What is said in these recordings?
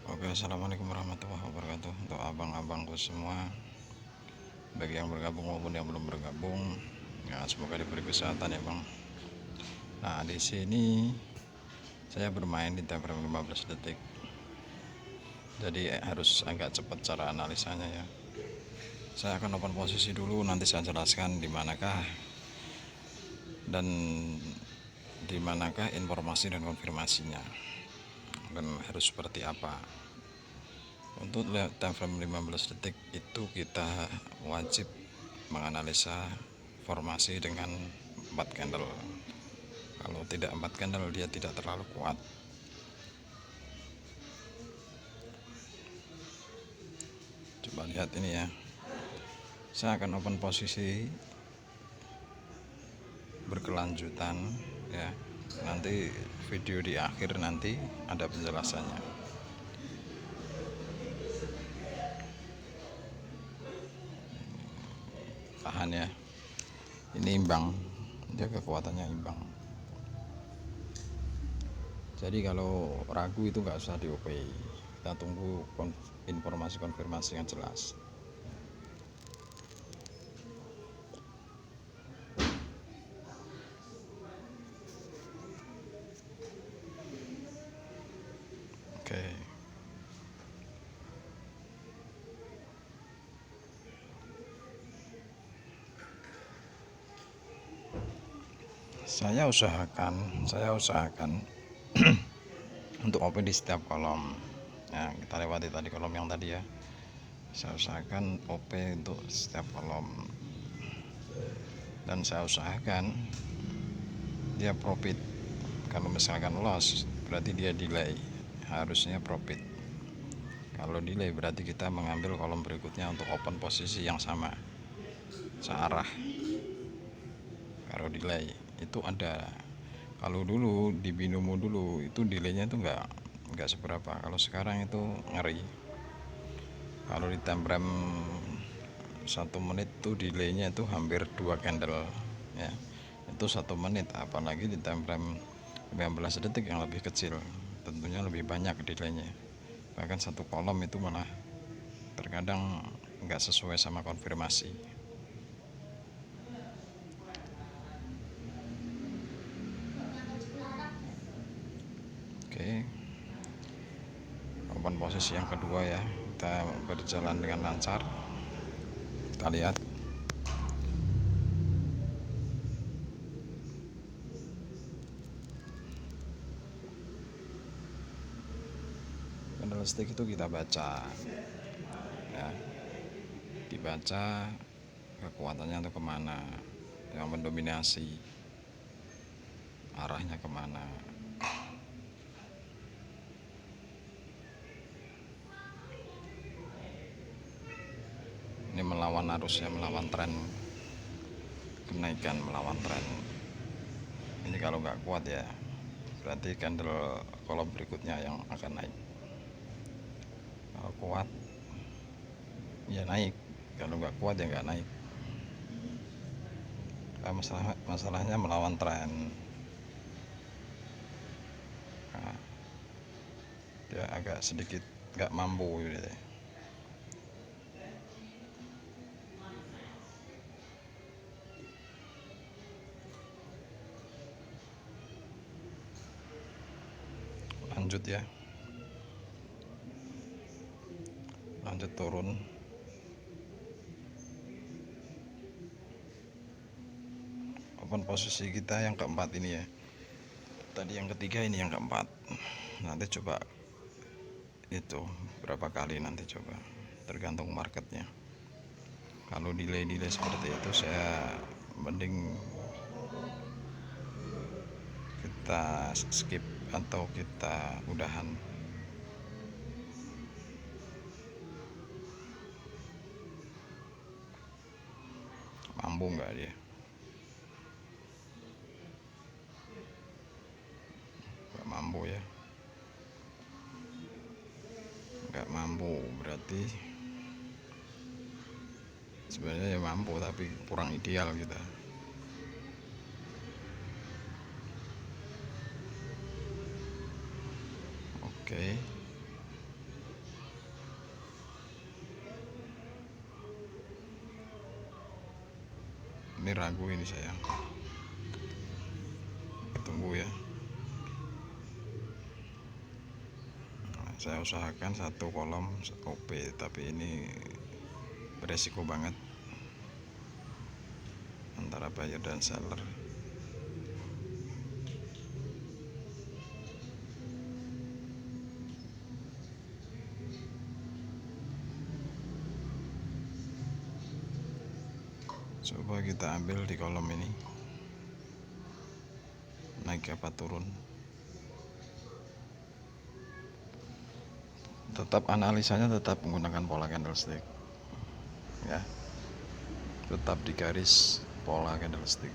Oke, assalamualaikum warahmatullahi wabarakatuh. Untuk abang-abangku semua, bagi yang bergabung maupun yang belum bergabung, ya semoga diberi kesehatan ya bang. Nah, di sini saya bermain di time frame 15 detik, jadi harus agak cepat cara analisanya ya. Saya akan open posisi dulu, nanti saya jelaskan di manakah dan di manakah informasi dan konfirmasinya dan harus seperti apa. Untuk time frame 15 detik itu kita wajib menganalisa formasi dengan 4 candle. Kalau tidak 4 candle dia tidak terlalu kuat. Coba lihat ini ya. Saya akan open posisi berkelanjutan ya. Nanti video di akhir nanti ada penjelasannya. Tahan ya. Ini imbang. Dia kekuatannya imbang. Jadi kalau ragu itu nggak usah di OP. Kita tunggu informasi konfirmasi yang jelas. Oke. Saya usahakan untuk open di setiap kolom. Nah, kita lewati tadi kolom yang tadi ya. Saya usahakan OP untuk setiap kolom. Dan saya usahakan dia profit. Kalau misalkan loss, berarti dia delay. Harusnya profit. Kalau delay berarti kita mengambil kolom berikutnya untuk open posisi yang sama, searah. Kalau delay itu ada. Kalau dulu di binomo dulu itu delaynya itu nggak seberapa. Kalau sekarang itu ngeri. Kalau di time frame 1 menit tuh delaynya itu hampir 2 candle ya. Itu 1 menit, apalagi di time frame 15 detik yang lebih kecil, tentunya lebih banyak delaynya. Bahkan satu kolom itu malah terkadang nggak sesuai sama konfirmasi. Oke, open posisi yang kedua ya, kita berjalan dengan lancar. Kita lihat candlestick itu kita baca ya, dibaca kekuatannya itu kemana, yang mendominasi arahnya kemana. Ini melawan arusnya, melawan tren kenaikan, melawan tren. Ini kalau nggak kuat ya berarti candle kolom berikutnya yang akan naik. Kalau kuat ya naik, kalau nggak kuat ya nggak naik. Nah, masalahnya melawan tren. Nah, dia agak sedikit nggak mampu gitu. Lanjut ya, lanjut turun. Open posisi kita yang keempat ini ya, tadi yang ketiga, ini yang keempat. Nanti coba itu berapa kali, nanti coba tergantung marketnya. Kalau delay seperti itu saya mending kita skip atau kita udahan. Mampu nggak dia? Nggak mampu ya, nggak mampu berarti sebenarnya ya mampu tapi kurang ideal kita. Oke, Ini ragu ini saya, tunggu ya. Saya usahakan satu kolom OP, tapi ini beresiko banget antara buyer dan seller. Coba kita ambil di kolom ini, naik apa turun. Tetap analisanya tetap menggunakan pola candlestick ya, tetap di garis pola candlestick.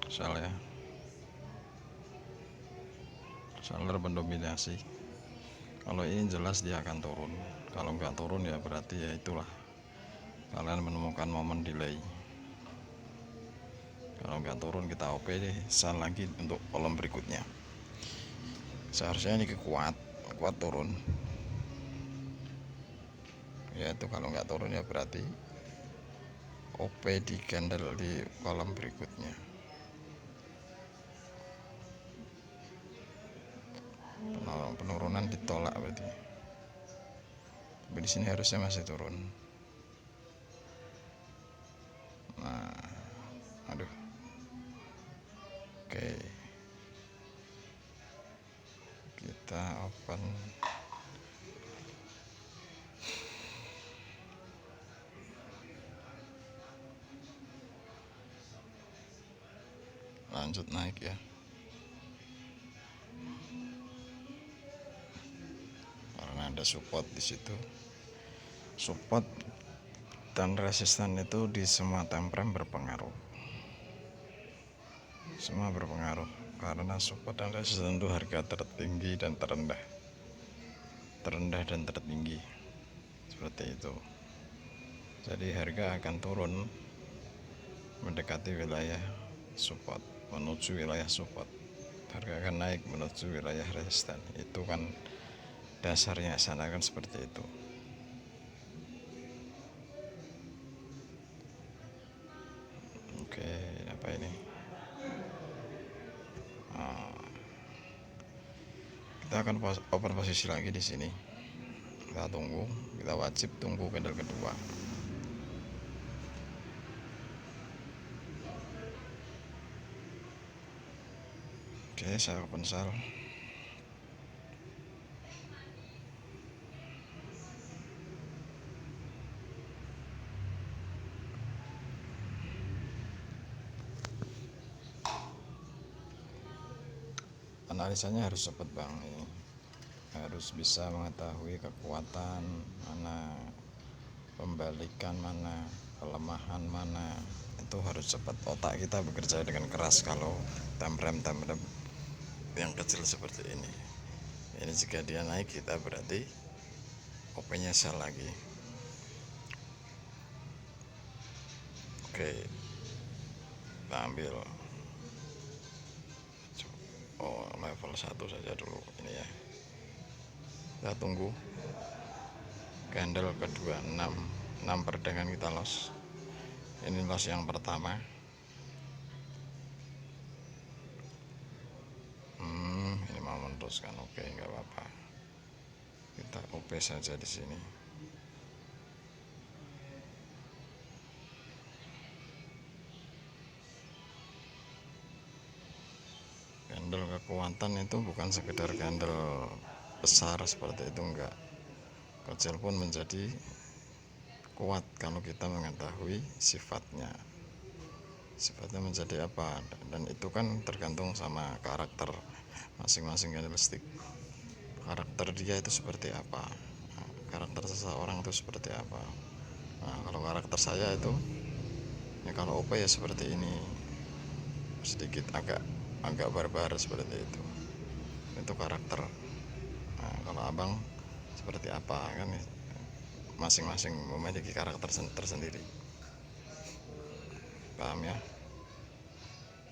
Sell ya, seller mendominasi. Kalau ini jelas dia akan turun, kalau nggak turun ya berarti ya itulah, kalian menemukan momen delay. Kalau nggak turun kita OP deh, sell lagi untuk kolom berikutnya. Seharusnya ini kuat turun ya, itu kalau nggak turun ya berarti OP di candle di kolom berikutnya. Penurunan ditolak berarti, tapi di sini harusnya masih turun. Nah, aduh, oke, kita open. Lanjut naik ya, karena ada support di situ. Support dan resisten itu di semua time frame berpengaruh, semua berpengaruh, karena support dan resisten itu harga tertinggi dan terendah dan tertinggi, seperti itu. Jadi harga akan turun mendekati wilayah support, menuju wilayah support. Harga akan naik menuju wilayah resisten. Itu kan dasarnya sana kan seperti itu. Oke, apa ini? Kita akan open posisi lagi di sini. Kita tunggu, kita wajib tunggu candle kedua. Oke, saya open sell. Analisanya harus cepat bang, ini harus bisa mengetahui kekuatan mana, pembalikan mana, pelemahan mana, itu harus cepat. Otak kita bekerja dengan keras kalau time frame yang kecil seperti ini. Ini jika dia naik kita berarti OP-nya sell lagi. Oke, kita ambil level 1 saja dulu ini ya. Kita tunggu candle kedua 6 perdagangan kita loss. Ini loss yang pertama. Ini mau meneruskan, oke, nggak apa-apa. Kita OP saja di sini. Candle kekuatan itu bukan sekedar candle besar seperti itu, enggak. Kecil pun menjadi kuat kalau kita mengetahui sifatnya menjadi apa, dan itu kan tergantung sama karakter masing-masing candlestick. Karakter dia itu seperti apa, karakter seseorang itu seperti apa. Nah, kalau karakter saya itu ya kalau OP ya seperti ini, sedikit agak barbar seperti itu karakter. Nah, kalau abang seperti apa kan, masing-masing memiliki karakter tersendiri, paham ya.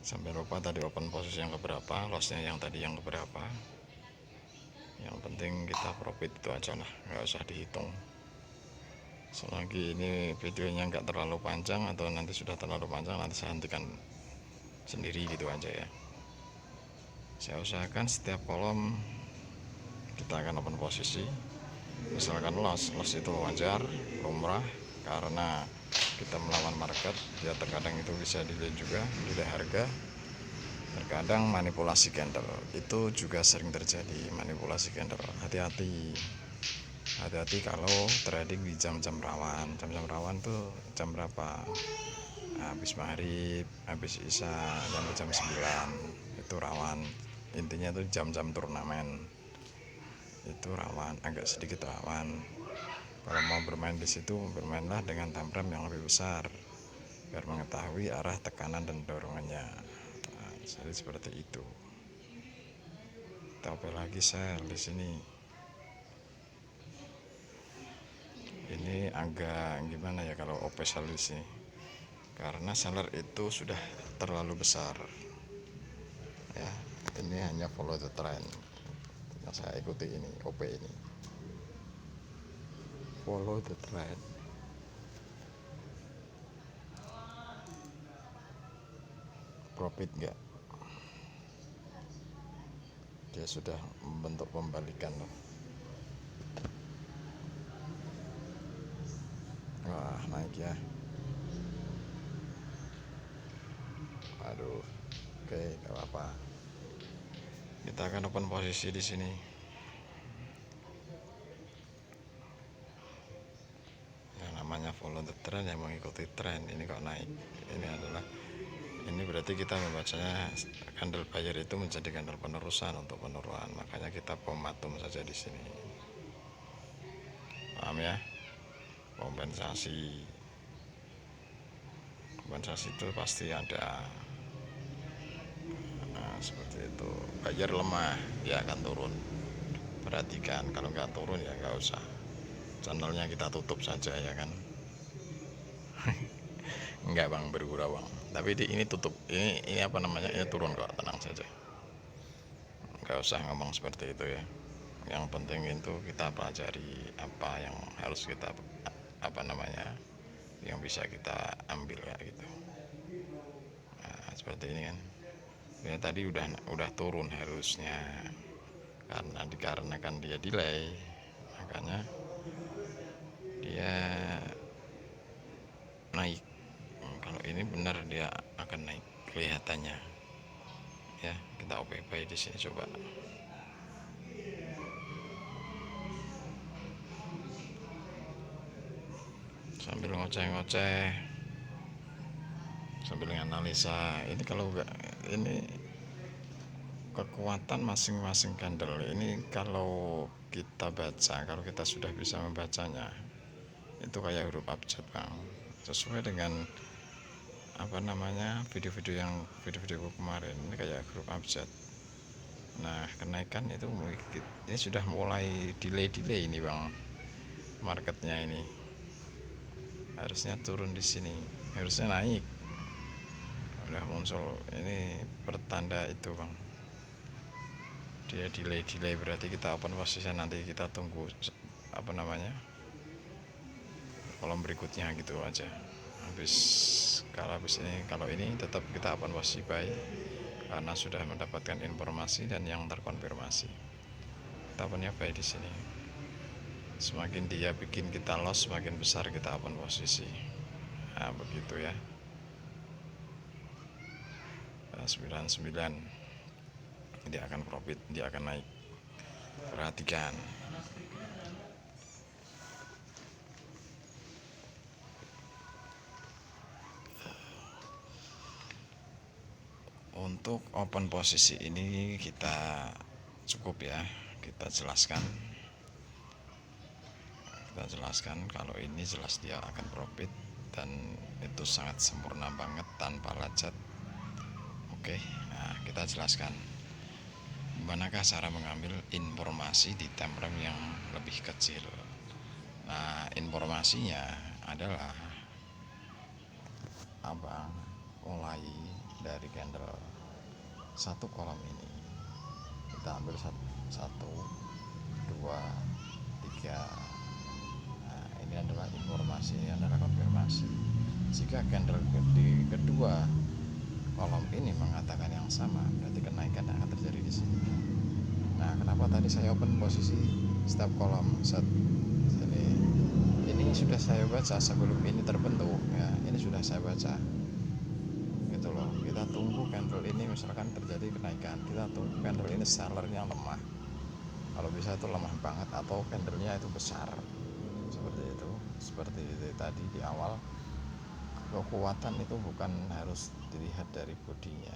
Sampai lupa tadi open posisi yang keberapa, lossnya yang tadi yang keberapa. Yang penting kita profit itu aja lah, nggak usah dihitung. selagi ini videonya nggak terlalu panjang atau nanti sudah terlalu panjang, nanti saya hentikan sendiri gitu aja ya. Saya usahakan setiap kolom kita akan open posisi. Misalkan loss itu wajar, lumrah, karena kita melawan market. Ya terkadang itu bisa delay juga, delay harga, terkadang manipulasi candle itu juga sering terjadi. Manipulasi candle, hati-hati kalau trading di jam-jam rawan. Jam-jam rawan tuh jam berapa? Habis maghrib, habis isya, jam 9 itu rawan. Intinya tuh jam-jam turnamen itu rawan, agak sedikit rawan. Kalau mau bermain di situ, bermainlah dengan time frame yang lebih besar biar mengetahui arah tekanan dan dorongannya. Nah, jadi seperti itu. Tapi lagi sel di sini. Ini agak gimana ya kalau OP sel di sini? Karena seller itu sudah terlalu besar. Ya, ini hanya follow the trend. Yang saya ikuti ini OP ini. Follow the trend. Profit enggak? Dia sudah membentuk pembalikan loh. Wah, naik ya. Aduh. Oke, gak apa-apa. Kita akan open posisi di sini. Yang namanya follow the trend, yang mengikuti tren. Ini kok naik. Ini berarti kita membacanya candle buyer itu menjadi candle penerusan untuk penurunan. Makanya kita pematum saja di sini. Paham ya? Kompensasi itu pasti ada. Nah, seperti itu. Buyer lemah, dia akan turun. Perhatikan, kalau nggak turun ya nggak usah. Channelnya kita tutup saja ya kan. Enggak bang, bergurau bang. Tapi ini tutup. Ini apa namanya? Ini turun kok, tenang saja. Nggak usah ngomong seperti itu ya. Yang penting itu kita pelajari apa yang harus kita apa namanya, yang bisa kita ambil ya gitu. Nah, seperti ini kan. Ya tadi udah turun harusnya, karena dikarenakan dia delay, makanya dia naik. Kalau ini benar dia akan naik kelihatannya. Ya, kita OPP di sini coba. Sambil ngoceh-ngoceh, sambil analisa. Ini kalau enggak, ini kekuatan masing-masing candle ini kalau kita baca, kalau kita sudah bisa membacanya, itu kayak huruf abjad bang, sesuai dengan apa namanya video-video kemarin. Ini kayak huruf abjad. Nah, kenaikan itu ini sudah mulai delay ini bang. Marketnya ini harusnya turun di sini, harusnya naik. Udah muncul ini pertanda itu bang. Dia delay berarti kita open posisi, nanti kita tunggu apa namanya kolom berikutnya gitu aja. Kalau ini tetap kita open posisi buy karena sudah mendapatkan informasi dan yang terkonfirmasi. Kita opennya buy di sini. Semakin dia bikin kita loss, semakin besar kita open posisi. Nah, begitu ya. 99 dia akan profit, dia akan naik. Perhatikan. Untuk open posisi ini kita cukup ya, kita jelaskan kalau ini jelas dia akan profit dan itu sangat sempurna banget tanpa lacet. Oke, nah kita jelaskan manakah cara mengambil informasi di time frame yang lebih kecil. Nah, informasinya adalah abang mulai dari candle satu kolom ini, kita ambil satu, dua, tiga. Nah, ini adalah informasi, ini adalah konfirmasi. Jika candle di kedua kolom ini mengatakan yang sama, berarti kenaikan akan terjadi di sini. Nah, kenapa tadi saya open posisi setiap kolom set ini sudah saya baca sebelum ini terbentuk ya, ini sudah saya baca gitu loh. Kita tunggu candle ini misalkan terjadi kenaikan, kita tunggu candle ini sellernya lemah, kalau bisa itu lemah banget atau candlenya itu besar seperti itu tadi di awal. Kekuatan itu bukan harus dilihat dari bodinya.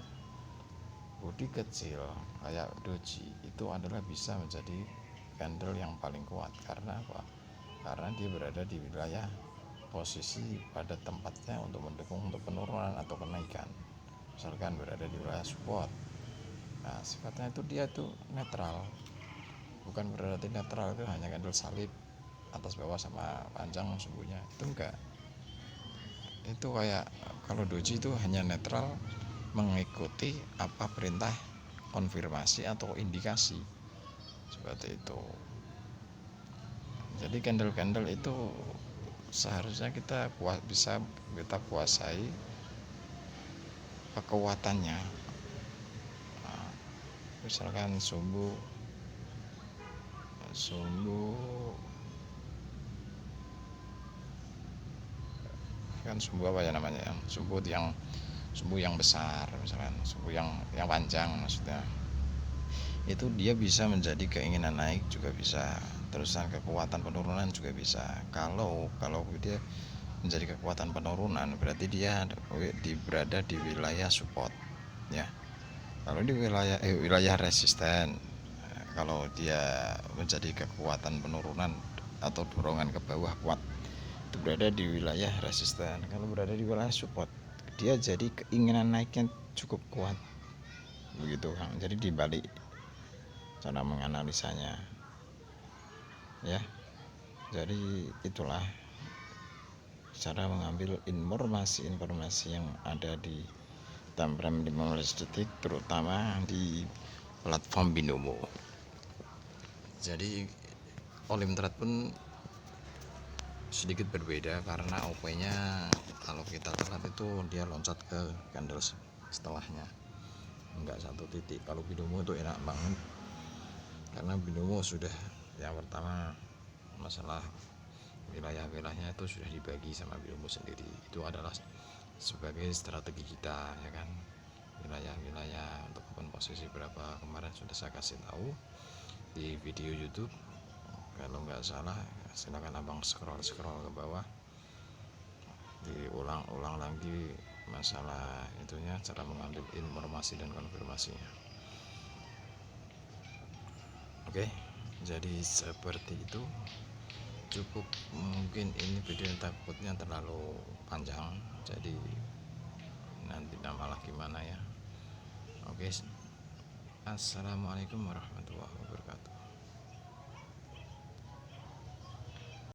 Bodi kecil kayak doji itu adalah bisa menjadi candle yang paling kuat. Karena apa? Karena dia berada di wilayah posisi pada tempatnya untuk mendukung untuk penurunan atau kenaikan. Misalkan berada di wilayah support, nah sifatnya itu dia tuh netral. Bukan berarti netral itu hanya candle salib atas bawah sama panjang sumbunya, itu enggak. Itu kayak kalau doji itu hanya netral, mengikuti apa perintah konfirmasi atau indikasi seperti itu. Jadi candle-candle itu seharusnya kita bisa kita kuasai kekuatannya. Nah, misalkan sumbu kan sumbu apa ya namanya ya, sumbu yang besar, misalkan sumbu yang panjang maksudnya, itu dia bisa menjadi keinginan naik juga bisa, terusan kekuatan penurunan juga bisa. Kalau dia menjadi kekuatan penurunan berarti dia berada di wilayah support ya. Kalau di wilayah resisten, kalau dia menjadi kekuatan penurunan atau dorongan ke bawah kuat, itu berada di wilayah resisten. Kalau berada di wilayah support, dia jadi keinginan naiknya cukup kuat begitu Kang. Jadi dibalik cara menganalisanya ya. Jadi itulah cara mengambil informasi yang ada di time frame 15 detik, terutama di platform Binomo. Jadi Olim Trade pun sedikit berbeda karena OP-nya kalau kita telat itu dia loncat ke candle setelahnya, enggak satu titik. Kalau Binomo itu enak banget karena Binomo sudah yang pertama masalah wilayah-wilayahnya itu sudah dibagi sama Binomo sendiri. Itu adalah sebagai strategi kita ya kan, wilayah-wilayah untuk open posisi berapa kemarin sudah saya kasih tahu di video YouTube. Kalau nggak salah silakan abang scroll ke bawah, diulang-ulang lagi masalah itunya, cara mengambil informasi dan konfirmasinya. Oke, jadi seperti itu cukup. Mungkin ini video takutnya terlalu panjang, jadi nanti malah gimana ya. Oke, assalamualaikum warahmatullahi wabarakatuh.